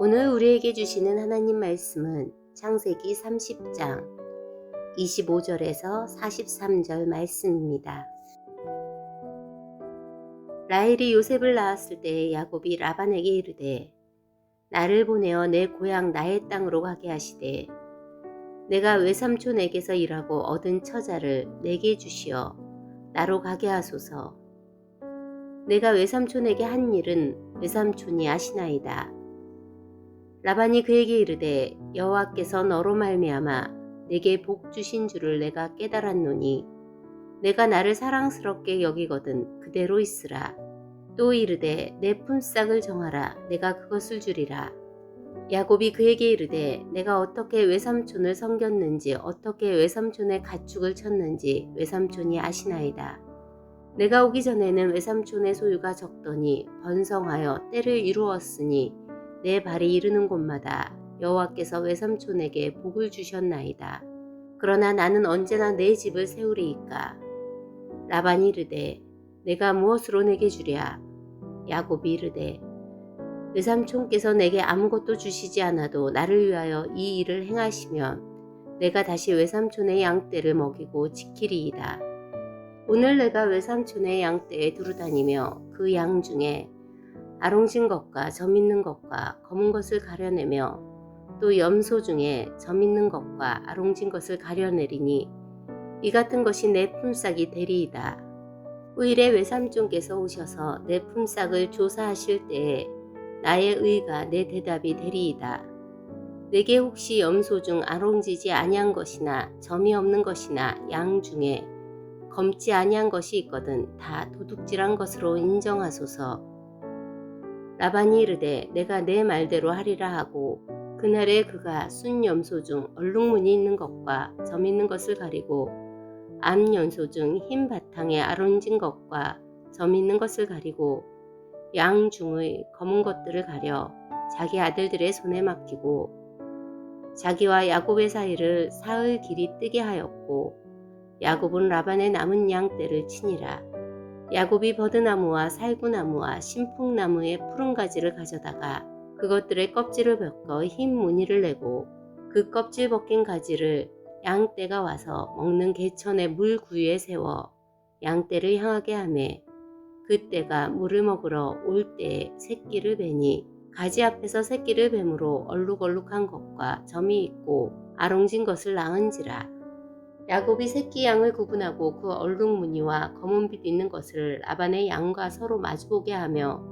오늘 우리에게 주시는 하나님 말씀은 창세기 30장 25절에서 43절 말씀입니다. 라헬이 요셉을 낳았을 때 야곱이 라반에게 이르되 나를 보내어 내 고향 나의 땅으로 가게 하시되 내가 외삼촌에게서 일하고 얻은 처자를 내게 주시어 나로 가게 하소서. 내가 외삼촌에게 한 일은 외삼촌이 아시나이다. 라반이 그에게 이르되 여호와께서 너로 말미암아 내게 복 주신 줄을 내가 깨달았노니 내가 나를 사랑스럽게 여기거든 그대로 있으라. 또 이르되 내 품삯을 정하라. 내가 그것을 주리라. 야곱이 그에게 이르되 내가 어떻게 외삼촌을 섬겼는지 어떻게 외삼촌의 가축을 쳤는지 외삼촌이 아시나이다. 내가 오기 전에는 외삼촌의 소유가 적더니 번성하여 때를 이루었으니 내 발이 이르는 곳마다 여호와께서 외삼촌에게 복을 주셨나이다. 그러나 나는 언제나 내 집을 세우리이까. 라반이 이르되 내가 무엇으로 내게 주랴. 야곱이 이르되 외삼촌께서 내게 아무것도 주시지 않아도 나를 위하여 이 일을 행하시면 내가 다시 외삼촌의 양떼를 먹이고 지키리이다. 오늘 내가 외삼촌의 양떼에 두루다니며 그 양 중에 아롱진 것과 점 있는 것과 검은 것을 가려내며 또 염소 중에 점 있는 것과 아롱진 것을 가려내리니 이 같은 것이 내 품삯이 되리이다. 후일에 외삼촌께서 오셔서 내 품삯을 조사하실 때에 나의 의가 내 대답이 되리이다. 내게 혹시 염소 중 아롱지지 아니한 것이나 점이 없는 것이나 양 중에 검지 아니한 것이 있거든 다 도둑질한 것으로 인정하소서. 라반이 이르되 내가 내 말대로 하리라 하고 그날에 그가 순 염소 중 얼룩무늬 있는 것과 점 있는 것을 가리고 암 염소 중 흰 바탕에 아론진 것과 점 있는 것을 가리고 양 중의 검은 것들을 가려 자기 아들들의 손에 맡기고 자기와 야곱의 사이를 사흘 길이 뜨게 하였고 야곱은 라반의 남은 양떼를 치니라. 야곱이 버드나무와 살구나무와 신풍나무의 푸른 가지를 가져다가 그것들의 껍질을 벗겨 흰 무늬를 내고 그 껍질 벗긴 가지를 양떼가 와서 먹는 개천의 물 구유에 세워 양떼를 향하게 하매 그 떼가 물을 먹으러 올 때에 새끼를 베니 가지 앞에서 새끼를 뱀으로 얼룩얼룩한 것과 점이 있고 아롱진 것을 낳은지라. 야곱이 새끼 양을 구분하고 그 얼룩무늬와 검은빛 있는 것을 라반의 양과 서로 마주보게 하며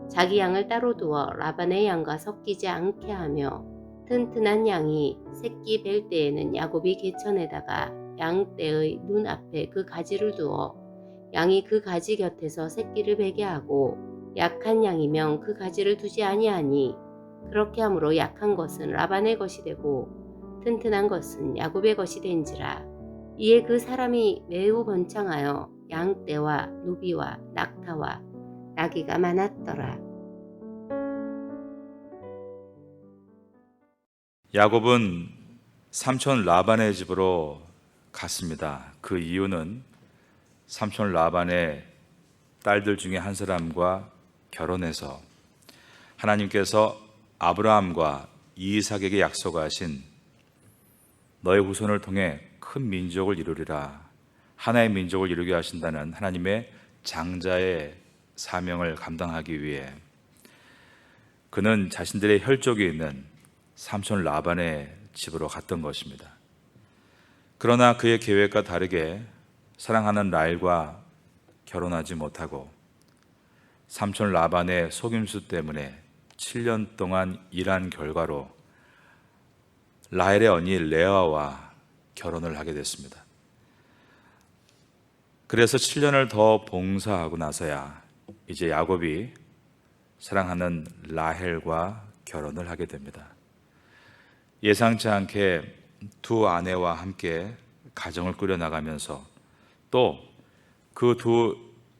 자기 양을 따로 두어 라반의 양과 섞이지 않게 하며 튼튼한 양이 새끼 뵐 때에는 야곱이 개천에다가 양떼의 눈 앞에 그 가지를 두어 양이 그 가지 곁에서 새끼를 베게 하고 약한 양이면 그 가지를 두지 아니하니 그렇게 함으로 약한 것은 라반의 것이 되고 튼튼한 것은 야곱의 것이 된지라. 이에 그 사람이 매우 번창하여 양떼와 노비와 낙타와 나귀가 많았더라. 야곱은 삼촌 라반의 집으로 갔습니다. 그 이유는 삼촌 라반의 딸들 중에 한 사람과 결혼해서 하나님께서 아브라함과 이삭에게 약속하신 너의 후손을 통해 큰 민족을 이루리라, 하나의 민족을 이루게 하신다는 하나님의 장자의 사명을 감당하기 위해 그는 자신들의 혈족이 있는 삼촌 라반의 집으로 갔던 것입니다. 그러나 그의 계획과 다르게 사랑하는 라헬과 결혼하지 못하고 삼촌 라반의 속임수 때문에 7년 동안 일한 결과로 라헬의 언니 레아와 결혼을 하게 됐습니다. 그래서 7년을 더 봉사하고 나서야 이제 야곱이 사랑하는 라헬과 결혼을 하게 됩니다. 예상치 않게 두 아내와 함께 가정을 꾸려나가면서 또 그 두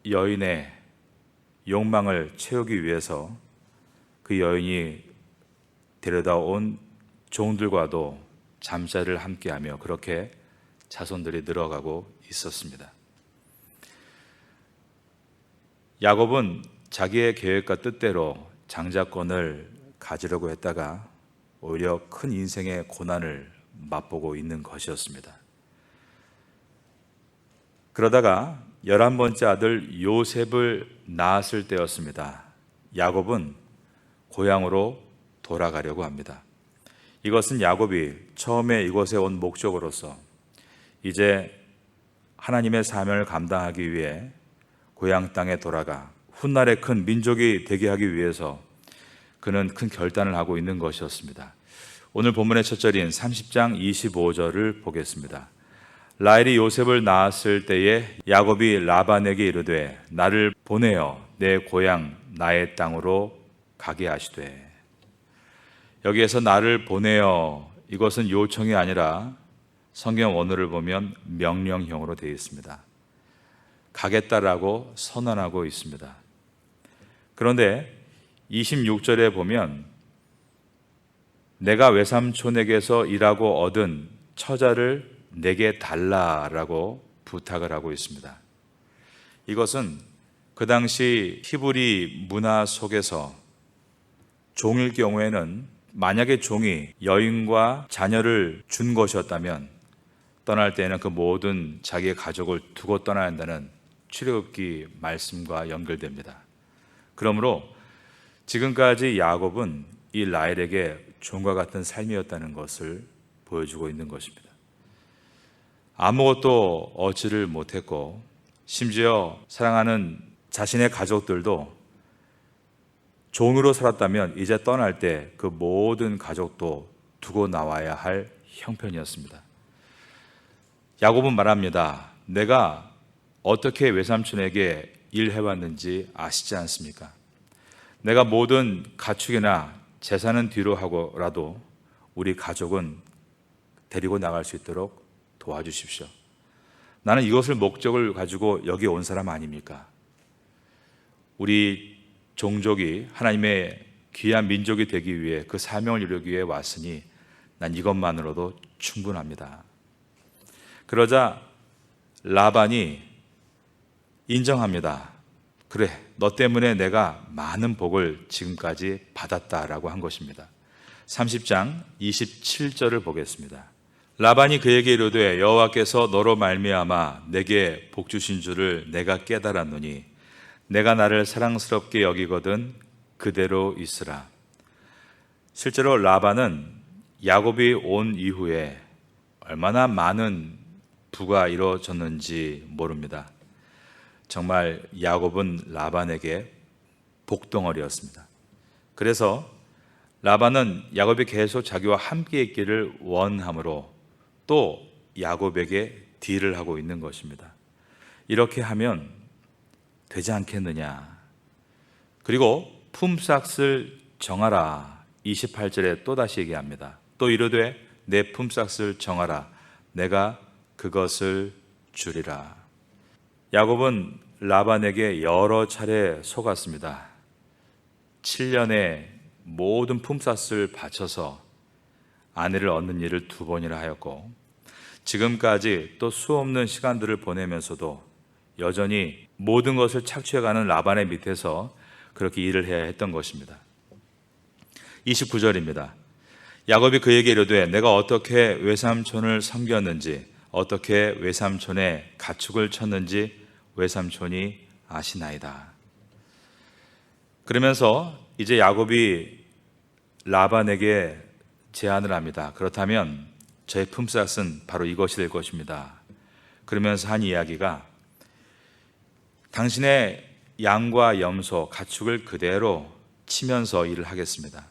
여인의 욕망을 채우기 위해서 그 여인이 데려다 온 종들과도 잠자리를 함께하며 그렇게 자손들이 늘어가고 있었습니다. 야곱은 자기의 계획과 뜻대로 장자권을 가지려고 했다가 오히려 큰 인생의 고난을 맛보고 있는 것이었습니다. 그러다가 11번째 아들 요셉을 낳았을 때였습니다. 야곱은 고향으로 돌아가려고 합니다. 이것은 야곱이 처음에 이곳에 온 목적으로서 이제 하나님의 사명을 감당하기 위해 고향 땅에 돌아가 훗날에 큰 민족이 되게 하기 위해서 그는 큰 결단을 하고 있는 것이었습니다. 오늘 본문의 첫 절인 30장 25절을 보겠습니다. 라헬이 요셉을 낳았을 때에 야곱이 라반에게 이르되 나를 보내어 내 고향 나의 땅으로 가게 하시되. 여기에서 나를 보내어, 이것은 요청이 아니라 성경 원어를 보면 명령형으로 되어 있습니다. 가겠다라고 선언하고 있습니다. 그런데 26절에 보면 내가 외삼촌에게서 일하고 얻은 처자를 내게 달라라고 부탁을 하고 있습니다. 이것은 그 당시 히브리 문화 속에서 종일 경우에는 만약에 종이 여인과 자녀를 준 것이었다면 떠날 때에는 그 모든 자기의 가족을 두고 떠나야 한다는 출애굽기 말씀과 연결됩니다. 그러므로 지금까지 야곱은 이 라헬에게 종과 같은 삶이었다는 것을 보여주고 있는 것입니다. 아무것도 얻지를 못했고 심지어 사랑하는 자신의 가족들도 종으로 살았다면 이제 떠날 때 그 모든 가족도 두고 나와야 할 형편이었습니다. 야곱은 말합니다. 내가 어떻게 외삼촌에게 일해왔는지 아시지 않습니까? 내가 모든 가축이나 재산은 뒤로 하고라도 우리 가족은 데리고 나갈 수 있도록 도와주십시오. 나는 이것을 목적을 가지고 여기 온 사람 아닙니까? 우리 종족이 하나님의 귀한 민족이 되기 위해 그 사명을 이루기 위해 왔으니 난 이것만으로도 충분합니다. 그러자 라반이 인정합니다. 그래, 너 때문에 내가 많은 복을 지금까지 받았다라고 한 것입니다. 30장 27절을 보겠습니다. 라반이 그에게 이르되 여호와께서 너로 말미암아 내게 복 주신 줄을 내가 깨달았노니 내가 나를 사랑스럽게 여기거든 그대로 있으라. 실제로 라반은 야곱이 온 이후에 얼마나 많은 부가 이루어졌는지 모릅니다. 정말 야곱은 라반에게 복덩어리였습니다. 그래서 라반은 야곱이 계속 자기와 함께 있기를 원함으로 또 야곱에게 딜을 하고 있는 것입니다. 이렇게 하면 되지 않겠느냐. 그리고 품삯을 정하라. 28절에 또다시 얘기합니다. 또 이르되 내 품삯을 정하라. 내가 그것을 주리라. 야곱은 라반에게 여러 차례 속았습니다. 7년의 모든 품삯을 바쳐서 아내를 얻는 일을 2번이나 하였고 지금까지 또 수없는 시간들을 보내면서도 여전히 모든 것을 착취해가는 라반의 밑에서 그렇게 일을 해야 했던 것입니다. 29절입니다. 야곱이 그에게 이르되 내가 어떻게 외삼촌을 섬겼는지 어떻게 외삼촌의 가축을 쳤는지 외삼촌이 아시나이다. 그러면서 이제 야곱이 라반에게 제안을 합니다. 그렇다면 저의 품삯은 바로 이것이 될 것입니다. 그러면서 한 이야기가 당신의 양과 염소, 가축을 그대로 치면서 일을 하겠습니다.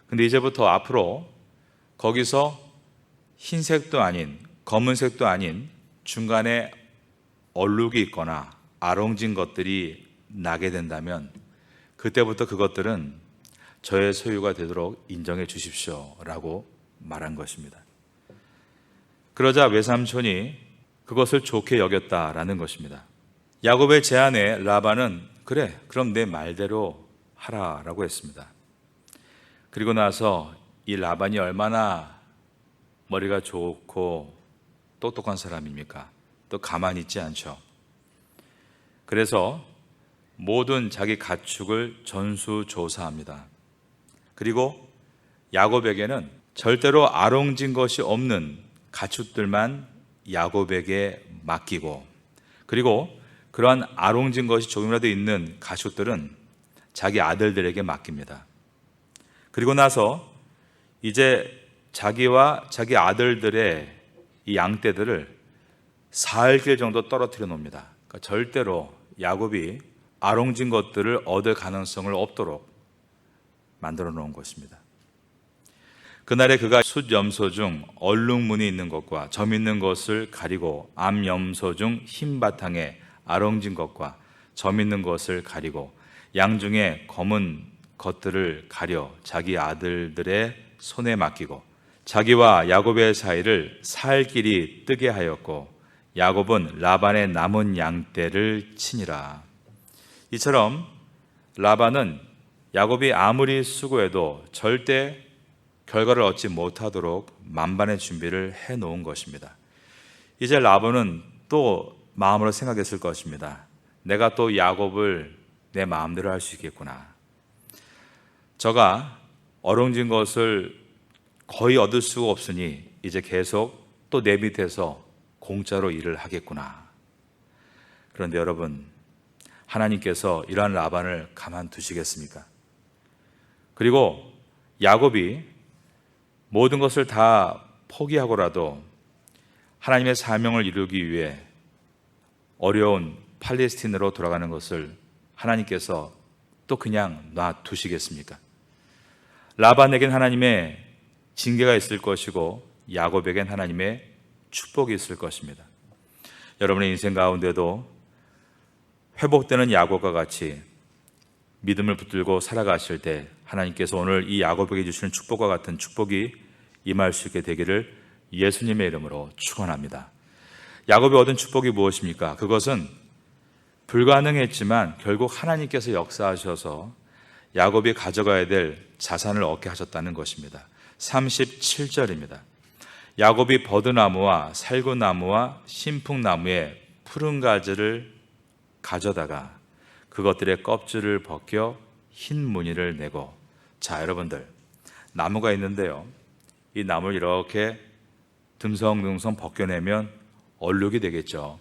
근데 이제부터 앞으로 거기서 흰색도 아닌 검은색도 아닌 중간에 얼룩이 있거나 아롱진 것들이 나게 된다면 그때부터 그것들은 저의 소유가 되도록 인정해 주십시오 라고 말한 것입니다. 그러자 외삼촌이 그것을 좋게 여겼다라는 것입니다. 야곱의 제안에 라반은 그래, 그럼 내 말대로 하라라고 했습니다. 그리고 나서 이 라반이 얼마나 머리가 좋고 똑똑한 사람입니까? 또 가만히 있지 않죠. 그래서 모든 자기 가축을 전수조사합니다. 그리고 야곱에게는 절대로 아롱진 것이 없는 가축들만 야곱에게 맡기고, 그리고 그러한 아롱진 것이 조금이라도 있는 가축들은 자기 아들들에게 맡깁니다. 그리고 나서 이제 자기와 자기 아들들의 이 양떼들을 사흘길 정도 떨어뜨려 놓습니다. 그러니까 절대로 야곱이 아롱진 것들을 얻을 가능성을 없도록 만들어 놓은 것입니다. 그날에 그가 숫염소 중 얼룩무늬 있는 것과 점 있는 것을 가리고 암염소 중 흰 바탕에 아롱진 것과 점 있는 것을 가리고 양 중에 검은 것들을 가려 자기 아들들의 손에 맡기고 자기와 야곱의 사이를 사흘 길이 뜨게 하였고 야곱은 라반의 남은 양떼를 치니라. 이처럼 라반은 야곱이 아무리 수고해도 절대 결과를 얻지 못하도록 만반의 준비를 해놓은 것입니다. 이제 라반은 또 마음으로 생각했을 것입니다. 내가 또 야곱을 내 마음대로 할 수 있겠구나. 저가 어롱진 것을 거의 얻을 수가 없으니 이제 계속 또 내 밑에서 공짜로 일을 하겠구나. 그런데 여러분, 하나님께서 이러한 라반을 가만두시겠습니까? 그리고 야곱이 모든 것을 다 포기하고라도 하나님의 사명을 이루기 위해 어려운 팔레스틴으로 돌아가는 것을 하나님께서 또 그냥 놔두시겠습니까? 라반에겐 하나님의 징계가 있을 것이고 야곱에겐 하나님의 축복이 있을 것입니다. 여러분의 인생 가운데도 회복되는 야곱과 같이 믿음을 붙들고 살아가실 때 하나님께서 오늘 이 야곱에게 주시는 축복과 같은 축복이 임할 수 있게 되기를 예수님의 이름으로 축원합니다. 야곱이 얻은 축복이 무엇입니까? 그것은 불가능했지만 결국 하나님께서 역사하셔서 야곱이 가져가야 될 자산을 얻게 하셨다는 것입니다. 37절입니다. 야곱이 버드나무와 살구나무와 신풍나무의 푸른 가지를 가져다가 그것들의 껍질을 벗겨 흰 무늬를 내고, 자 여러분들, 나무가 있는데요, 이 나무를 이렇게 듬성듬성 벗겨내면 얼룩이 되겠죠.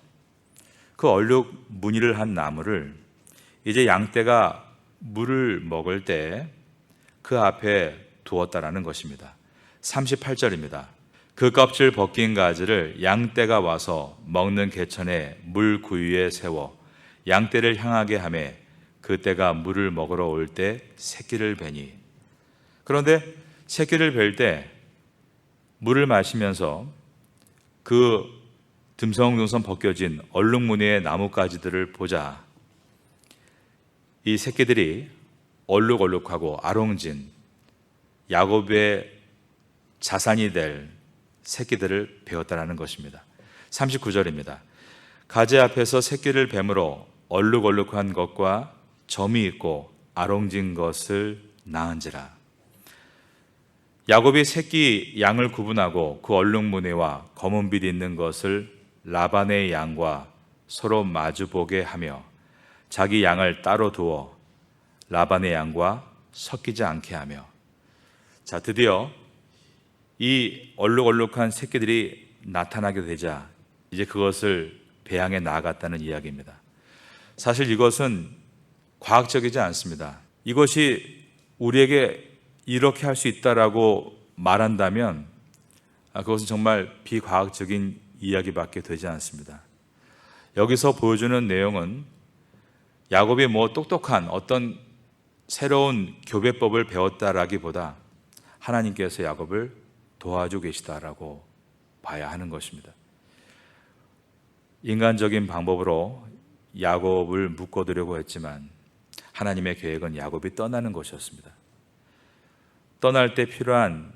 그 얼룩 무늬를 한 나무를 이제 양떼가 물을 먹을 때 그 앞에 두었다라는 것입니다. 38절입니다. 그 껍질 벗긴 가지를 양떼가 와서 먹는 개천에 물 구유에 세워 양떼를 향하게 하매 그때가 물을 먹으러 올 때 새끼를 베니. 그런데 새끼를 뵐 때 물을 마시면서 그 듬성듬성 벗겨진 얼룩무늬의 나뭇가지들을 보자 이 새끼들이 얼룩얼룩하고 아롱진 야곱의 자산이 될 새끼들을 베었다라는 것입니다. 39절입니다. 가지 앞에서 새끼를 뱀으로 얼룩얼룩한 것과 점이 있고 아롱진 것을 낳은지라. 야곱이 새끼 양을 구분하고 그 얼룩무늬와 검은빛 있는 것을 라반의 양과 서로 마주보게 하며 자기 양을 따로 두어 라반의 양과 섞이지 않게 하며. 자, 드디어 이 얼룩얼룩한 새끼들이 나타나게 되자 이제 그것을 배양에 나아갔다는 이야기입니다. 사실 이것은 과학적이지 않습니다. 이것이 우리에게 이렇게 할 수 있다라고 말한다면 그것은 정말 비과학적인 이야기밖에 되지 않습니다. 여기서 보여주는 내용은 야곱이 뭐 똑똑한 어떤 새로운 교배법을 배웠다라기보다 하나님께서 야곱을 도와주고 계시다라고 봐야 하는 것입니다. 인간적인 방법으로 야곱을 묶어두려고 했지만 하나님의 계획은 야곱이 떠나는 것이었습니다. 떠날 때 필요한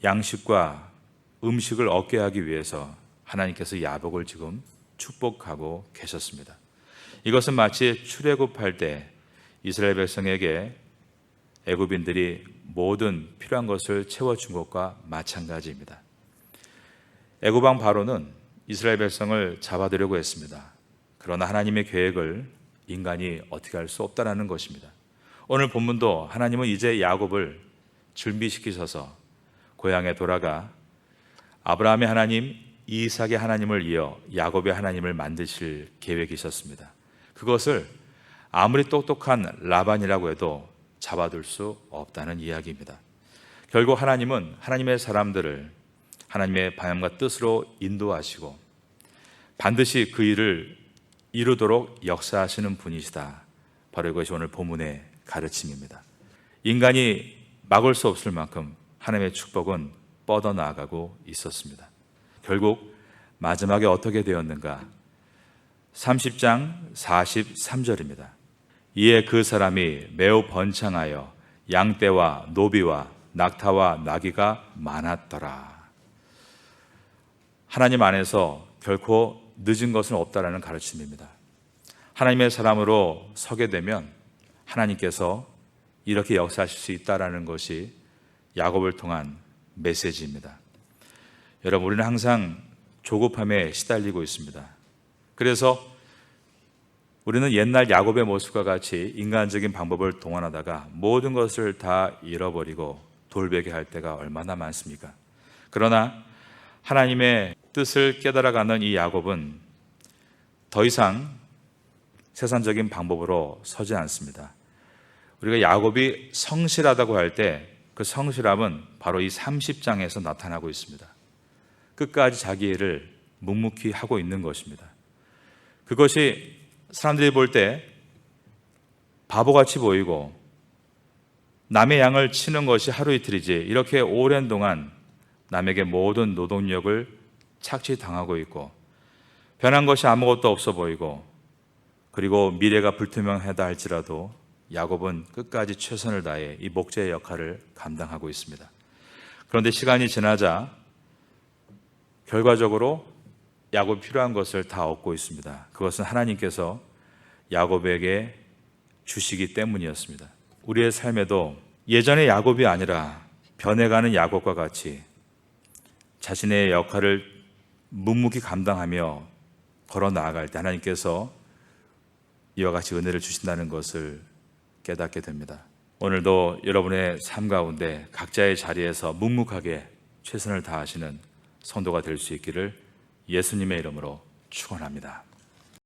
양식과 음식을 얻게 하기 위해서 하나님께서 야곱을 지금 축복하고 계셨습니다. 이것은 마치 출애굽할 때 이스라엘 백성에게 애굽인들이 모든 필요한 것을 채워준 것과 마찬가지입니다. 애굽 왕 바로는 이스라엘 백성을 잡아들려고 했습니다. 그러나 하나님의 계획을 인간이 어떻게 할 수 없다는 것입니다. 오늘 본문도 하나님은 이제 야곱을 준비시키셔서 고향에 돌아가 아브라함의 하나님, 이삭의 하나님을 이어 야곱의 하나님을 만드실 계획이셨습니다. 그것을 아무리 똑똑한 라반이라고 해도 잡아둘 수 없다는 이야기입니다. 결국 하나님은 하나님의 사람들을 하나님의 방향과 뜻으로 인도하시고 반드시 그 일을 이루도록 역사하시는 분이시다. 바로 이것이 오늘 본문의 가르침입니다. 인간이 막을 수 없을 만큼 하나님의 축복은 뻗어나가고 있었습니다. 결국 마지막에 어떻게 되었는가? 30장 43절입니다. 이에 그 사람이 매우 번창하여 양떼와 노비와 낙타와 나귀가 많았더라. 하나님 안에서 결코 늦은 것은 없다라는 가르침입니다. 하나님의 사람으로 서게 되면 하나님께서 이렇게 역사하실 수 있다라는 것이 야곱을 통한 메시지입니다. 여러분, 우리는 항상 조급함에 시달리고 있습니다. 그래서 우리는 옛날 야곱의 모습과 같이 인간적인 방법을 동원하다가 모든 것을 다 잃어버리고 돌베개 할 때가 얼마나 많습니까? 그러나 하나님의 뜻을 깨달아가는 이 야곱은 더 이상 세상적인 방법으로 서지 않습니다. 우리가 야곱이 성실하다고 할 때 그 성실함은 바로 이 30장에서 나타나고 있습니다. 끝까지 자기 일을 묵묵히 하고 있는 것입니다. 그것이 사람들이 볼 때 바보같이 보이고 남의 양을 치는 것이 하루 이틀이지 이렇게 오랜 동안 남에게 모든 노동력을 착취당하고 있고 변한 것이 아무것도 없어 보이고 그리고 미래가 불투명하다 할지라도 야곱은 끝까지 최선을 다해 이 목자의 역할을 감당하고 있습니다. 그런데 시간이 지나자 결과적으로 야곱이 필요한 것을 다 얻고 있습니다. 그것은 하나님께서 야곱에게 주시기 때문이었습니다. 우리의 삶에도 예전의 야곱이 아니라 변해가는 야곱과 같이 자신의 역할을 묵묵히 감당하며 걸어 나아갈 때 하나님께서 이와 같이 은혜를 주신다는 것을 깨닫게 됩니다. 오늘도 여러분의 삶 가운데 각자의 자리에서 묵묵하게 최선을 다하시는 성도가 될 수 있기를 예수님의 이름으로 축원합니다.